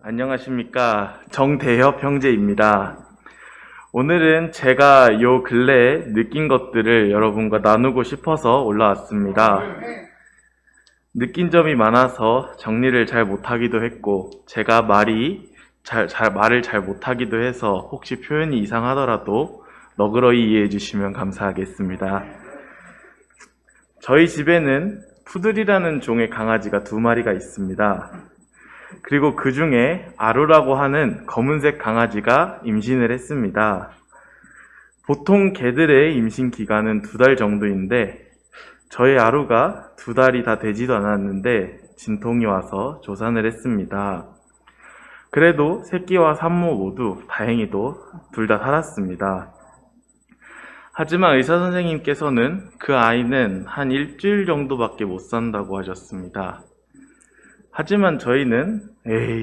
안녕하십니까. 정대협 형제입니다. 오늘은 제가 요 근래에 느낀 것들을 여러분과 나누고 싶어서 올라왔습니다. 느낀 점이 많아서 정리를 잘 못하기도 했고, 제가 말을 잘 못하기도 해서 혹시 표현이 이상하더라도 너그러이 이해해 주시면 감사하겠습니다. 저희 집에는 푸들이라는 종의 강아지가 2마리가 있습니다. 그리고 그 중에 아루라고 하는 검은색 강아지가 임신을 했습니다. 보통 개들의 임신 기간은 2달 정도인데 저희 아루가 2달이 다 되지도 않았는데 진통이 와서 조산을 했습니다. 그래도 새끼와 산모 모두 다행히도 둘 다 살았습니다. 하지만 의사 선생님께서는 그 아이는 한 일주일 정도밖에 못 산다고 하셨습니다. 하지만 저희는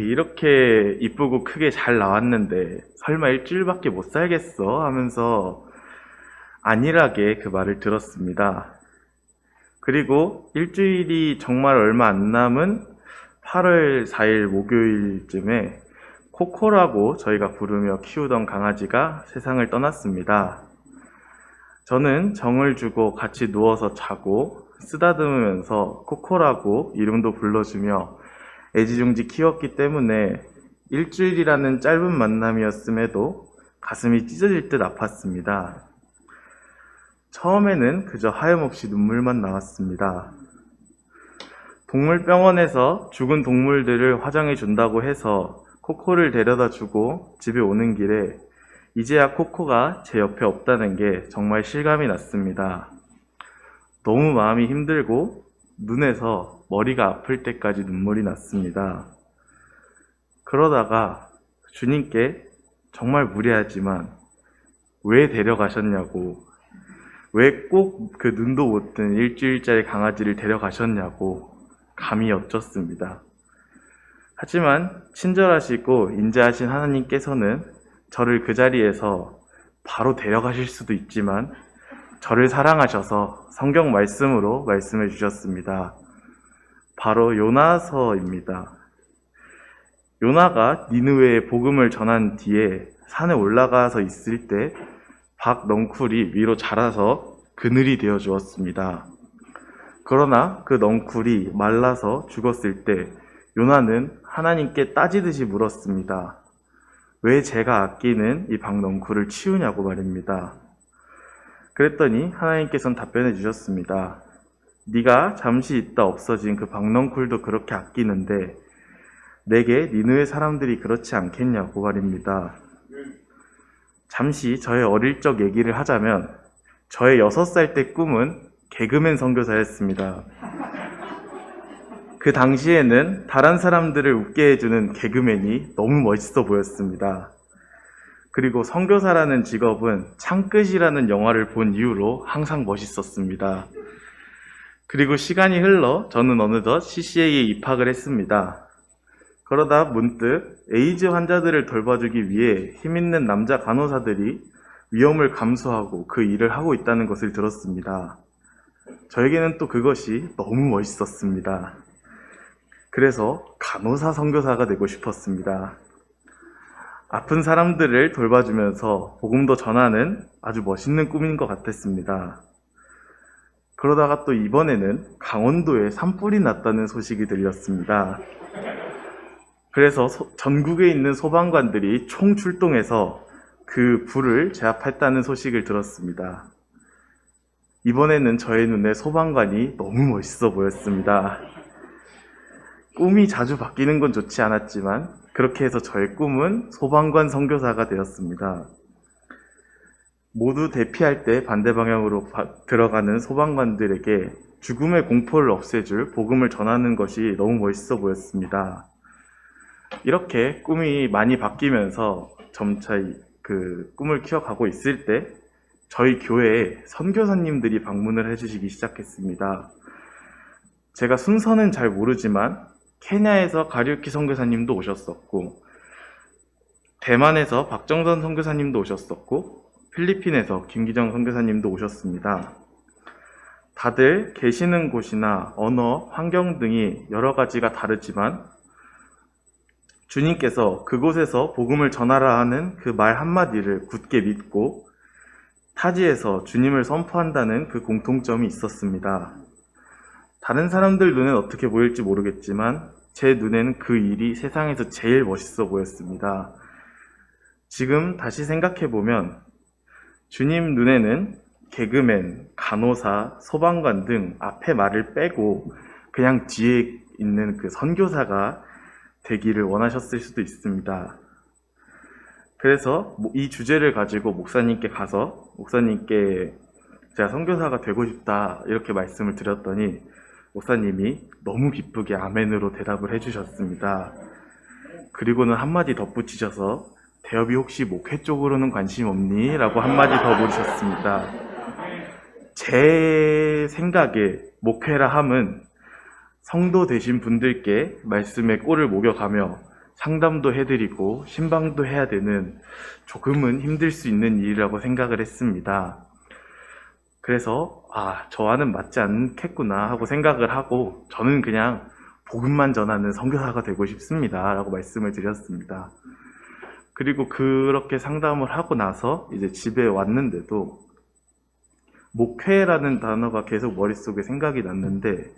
이렇게 이쁘고 크게 잘 나왔는데 설마 일주일밖에 못 살겠어 하면서 안일하게 그 말을 들었습니다. 그리고 일주일이 정말 얼마 안 남은 8월 4일 목요일쯤에 코코라고 저희가 부르며 키우던 강아지가 세상을 떠났습니다. 저는 정을 주고 같이 누워서 자고 쓰다듬으면서 코코라고 이름도 불러주며 애지중지 키웠기 때문에 일주일이라는 짧은 만남이었음에도 가슴이 찢어질 듯 아팠습니다. 처음에는 그저 하염없이 눈물만 나왔습니다. 동물병원에서 죽은 동물들을 화장해 준다고 해서 코코를 데려다 주고 집에 오는 길에 이제야 코코가 제 옆에 없다는 게 정말 실감이 났습니다. 너무 마음이 힘들고 눈에서 머리가 아플 때까지 눈물이 났습니다. 그러다가 주님께 정말 무례하지만 왜 데려가셨냐고, 왜 꼭 그 눈도 못 뜬 일주일짜리 강아지를 데려가셨냐고 감히 여쭙습니다. 하지만 친절하시고 인자하신 하나님께서는 저를 그 자리에서 바로 데려가실 수도 있지만 저를 사랑하셔서 성경 말씀으로 말씀해 주셨습니다. 바로 요나서입니다. 요나가 니느웨에 복음을 전한 뒤에 산에 올라가서 있을 때 박 넝쿨이 위로 자라서 그늘이 되어 주었습니다. 그러나 그 넝쿨이 말라서 죽었을 때 요나는 하나님께 따지듯이 물었습니다. 왜 제가 아끼는 이 박넝쿨을 치우냐고 말입니다. 그랬더니 하나님께서는 답변해 주셨습니다. 네가 잠시 있다 없어진 그 박넝쿨도 그렇게 아끼는데 내게 니느웨 사람들이 그렇지 않겠냐고 말입니다. 잠시 저의 어릴 적 얘기를 하자면 저의 6살 때 꿈은 개그맨 선교사였습니다. 그 당시에는 다른 사람들을 웃게 해주는 개그맨이 너무 멋있어 보였습니다. 그리고 선교사라는 직업은 창끝이라는 영화를 본 이후로 항상 멋있었습니다. 그리고 시간이 흘러 저는 어느덧 CCA에 입학을 했습니다. 그러다 문득 에이즈 환자들을 돌봐주기 위해 힘있는 남자 간호사들이 위험을 감수하고 그 일을 하고 있다는 것을 들었습니다. 저에게는 또 그것이 너무 멋있었습니다. 그래서 간호사 선교사가 되고 싶었습니다. 아픈 사람들을 돌봐주면서 복음도 전하는 아주 멋있는 꿈인 것 같았습니다. 그러다가 또 이번에는 강원도에 산불이 났다는 소식이 들렸습니다. 그래서 전국에 있는 소방관들이 총출동해서 그 불을 제압했다는 소식을 들었습니다. 이번에는 저의 눈에 소방관이 너무 멋있어 보였습니다. 꿈이 자주 바뀌는 건 좋지 않았지만 그렇게 해서 저의 꿈은 소방관 선교사가 되었습니다. 모두 대피할 때 반대 방향으로 들어가는 소방관들에게 죽음의 공포를 없애줄 복음을 전하는 것이 너무 멋있어 보였습니다. 이렇게 꿈이 많이 바뀌면서 점차 그 꿈을 키워가고 있을 때 저희 교회에 선교사님들이 방문을 해주시기 시작했습니다. 제가 순서는 잘 모르지만 케냐에서 가리우키 선교사님도 오셨었고 대만에서 박정선 선교사님도 오셨었고 필리핀에서 김기정 선교사님도 오셨습니다. 다들 계시는 곳이나 언어, 환경 등이 여러 가지가 다르지만 주님께서 그곳에서 복음을 전하라 하는 그 말 한마디를 굳게 믿고 타지에서 주님을 선포한다는 그 공통점이 있었습니다. 다른 사람들 눈엔 어떻게 보일지 모르겠지만 제 눈에는 그 일이 세상에서 제일 멋있어 보였습니다. 지금 다시 생각해보면 주님 눈에는 개그맨, 간호사, 소방관 등 앞에 말을 빼고 그냥 뒤에 있는 그 선교사가 되기를 원하셨을 수도 있습니다. 그래서 이 주제를 가지고 목사님께 가서 목사님께 제가 선교사가 되고 싶다 이렇게 말씀을 드렸더니 목사님이 너무 기쁘게 아멘으로 대답을 해주셨습니다. 그리고는 한마디 덧붙이셔서 대업이 혹시 목회 쪽으로는 관심 없니? 라고 한마디 더 물으셨습니다. 제 생각에 목회라 함은 성도 되신 분들께 말씀의 꼴을 목여가며 상담도 해드리고 신방도 해야 되는 조금은 힘들 수 있는 일이라고 생각을 했습니다. 그래서 저와는 맞지 않겠구나 하고 생각을 하고 저는 그냥 복음만 전하는 선교사가 되고 싶습니다 라고 말씀을 드렸습니다. 그리고 그렇게 상담을 하고 나서 이제 집에 왔는데도 목회라는 단어가 계속 머릿속에 생각이 났는데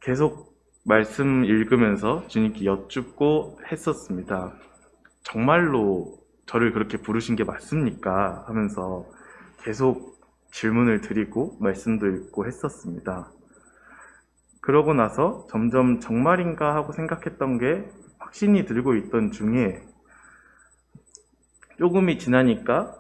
계속 말씀 읽으면서 주님께 여쭙고 했었습니다. 정말로 저를 그렇게 부르신 게 맞습니까? 하면서 계속 질문을 드리고 말씀도 읽고 했었습니다. 그러고 나서 점점 정말인가 하고 생각했던 게 확신이 들고 있던 중에 조금이 지나니까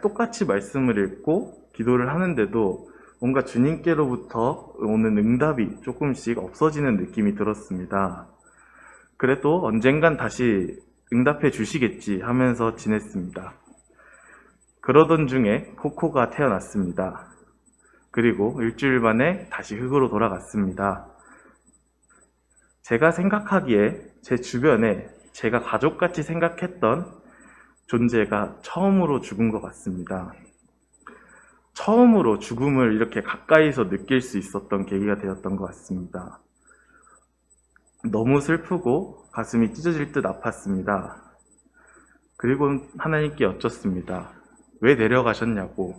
똑같이 말씀을 읽고 기도를 하는데도 뭔가 주님께로부터 오는 응답이 조금씩 없어지는 느낌이 들었습니다. 그래도 언젠간 다시 응답해 주시겠지 하면서 지냈습니다. 그러던 중에 코코가 태어났습니다. 그리고 일주일 만에 다시 흙으로 돌아갔습니다. 제가 생각하기에 제 주변에 제가 가족같이 생각했던 존재가 처음으로 죽은 것 같습니다. 처음으로 죽음을 이렇게 가까이서 느낄 수 있었던 계기가 되었던 것 같습니다. 너무 슬프고 가슴이 찢어질 듯 아팠습니다. 그리고 하나님께 여쭙습니다. 왜 내려가셨냐고.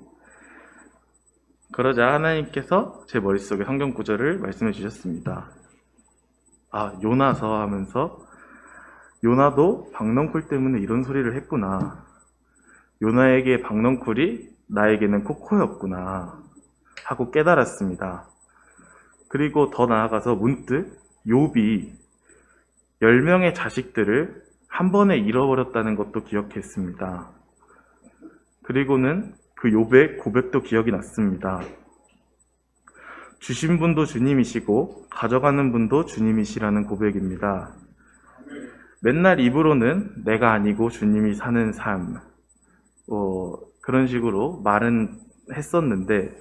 그러자 하나님께서 제 머릿속에 성경 구절을 말씀해 주셨습니다. 요나서 하면서 요나도 박넝쿨 때문에 이런 소리를 했구나. 요나에게 박넝쿨이 나에게는 코코였구나 하고 깨달았습니다. 그리고 더 나아가서 문득 욥이 10명의 자식들을 한 번에 잃어버렸다는 것도 기억했습니다. 그리고는 그 욥의 고백도 기억이 났습니다. 주신 분도 주님이시고 가져가는 분도 주님이시라는 고백입니다. 맨날 입으로는 내가 아니고 주님이 사는 삶 그런 식으로 말은 했었는데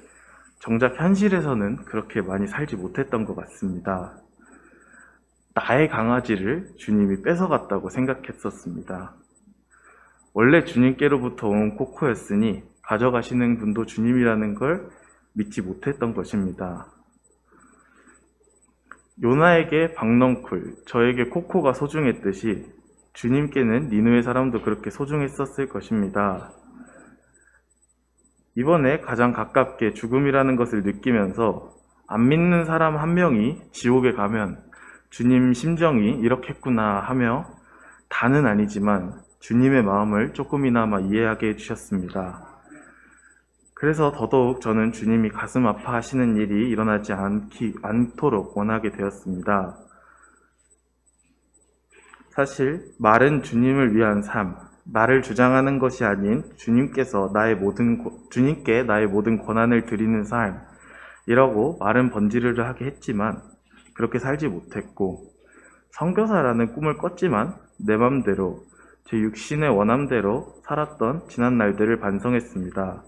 정작 현실에서는 그렇게 많이 살지 못했던 것 같습니다. 나의 강아지를 주님이 뺏어갔다고 생각했었습니다. 원래 주님께로부터 온 코코였으니 가져가시는 분도 주님이라는 걸 믿지 못했던 것입니다. 요나에게 박넝쿨, 저에게 코코가 소중했듯이 주님께는 니느웨 사람도 그렇게 소중했었을 것입니다. 이번에 가장 가깝게 죽음이라는 것을 느끼면서 안 믿는 사람 한 명이 지옥에 가면 주님 심정이 이렇겠구나 하며 다는 아니지만 주님의 마음을 조금이나마 이해하게 해주셨습니다. 그래서 더더욱 저는 주님이 가슴 아파하시는 일이 일어나지 않도록 원하게 되었습니다. 사실 말은 주님을 위한 삶, 나를 주장하는 것이 아닌 주님께 나의 모든 권한을 드리는 삶이라고 말은 번지르르 하게 했지만 그렇게 살지 못했고 선교사라는 꿈을 꿨지만 내 맘대로 제 육신의 원함대로 살았던 지난 날들을 반성했습니다.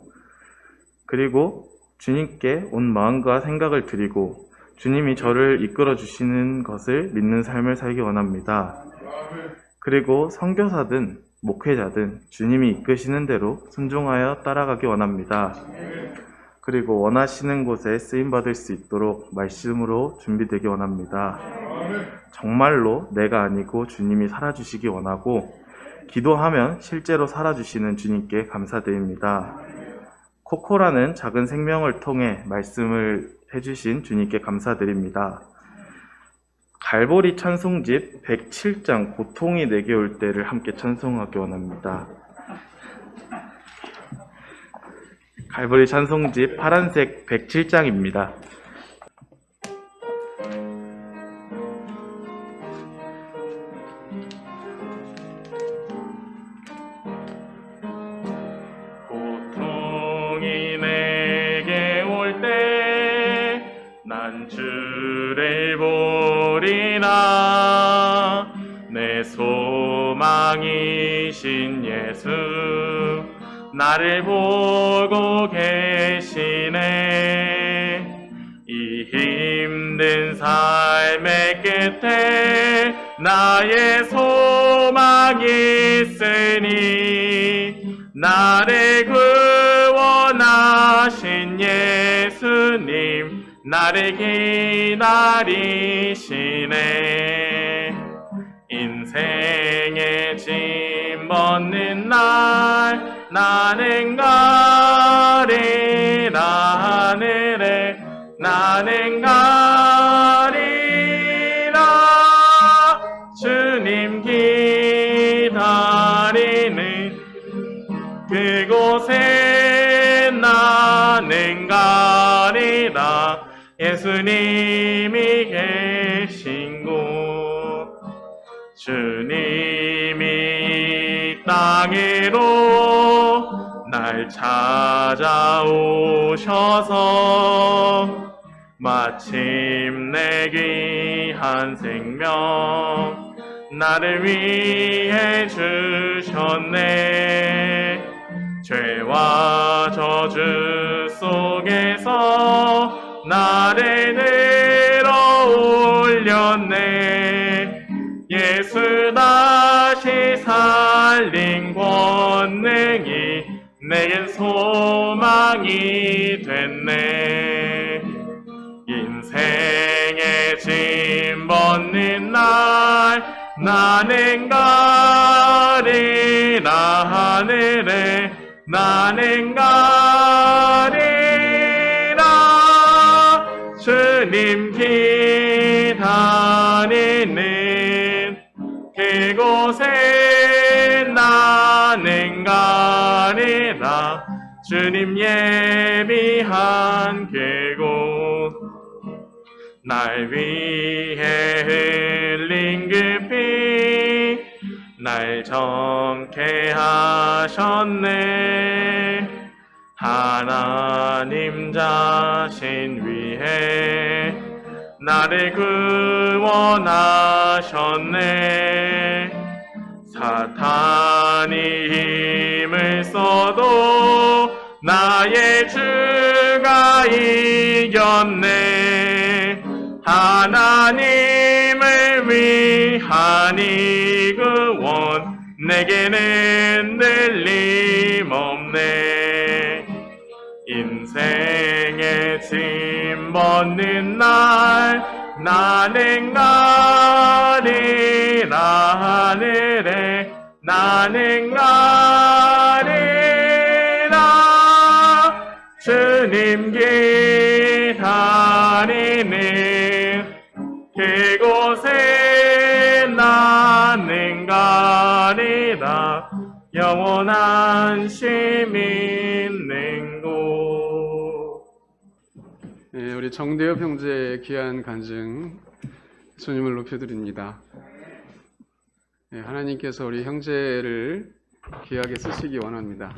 그리고 주님께 온 마음과 생각을 드리고 주님이 저를 이끌어 주시는 것을 믿는 삶을 살기 원합니다. 그리고 선교사든 목회자든 주님이 이끄시는 대로 순종하여 따라가기 원합니다. 그리고 원하시는 곳에 쓰임받을 수 있도록 말씀으로 준비되기 원합니다. 정말로 내가 아니고 주님이 살아주시기 원하고 기도하면 실제로 살아주시는 주님께 감사드립니다. 코코라는 작은 생명을 통해 말씀을 해주신 주님께 감사드립니다. 갈보리 찬송집 107장 고통이 내게 올 때를 함께 찬송하기 원합니다. 갈보리 찬송집 파란색 107장입니다. 고통이 내게 올 때 난 주를 보리라. 내 소망이신 예수 나를 보고 계시네. 이 힘든 삶의 끝에 나의 소망이 있으니 나를 구원하신 예수님 나를 기다리시네. 인생의 짐 벗는 날 나는 가리라. 하늘에 나는 가리라. 주님 기다리는 그곳에 나는 가리라. 예수님이 계신 곳. 주님이 이 땅으로 날 찾아오셔서 마침내 귀한 생명 나를 위해 주셨네. 죄와 저주 속에서 나를 들어 올렸네. 예수 다시 살린 권능이 내겐 소망이 됐네. 인생의 짐 벗는 날 나는 가리라. 하늘에 나는 가리라. 주님 기다리는 그곳에 나는 가리라. 주님 예비한 그곳. 날 위해 흘린 그 피 날 정케 하셨네. 하나님 자신 위해 나를 구원하셨네. 사탄이 힘을 써도 나의 주가 이겼네. 하나님을 위한 이 구원 내게는 틀림없네. 인생의 짐 벗는 날 나는 가리라. 하늘에 나는 가리라. 주님 기다리는 그곳에 나는 가리라. 영원한 쉼 있는 곳. 네, 우리 정대엽 형제의 귀한 간증 주님을 높여드립니다. 네, 하나님께서 우리 형제를 귀하게 쓰시기 원합니다.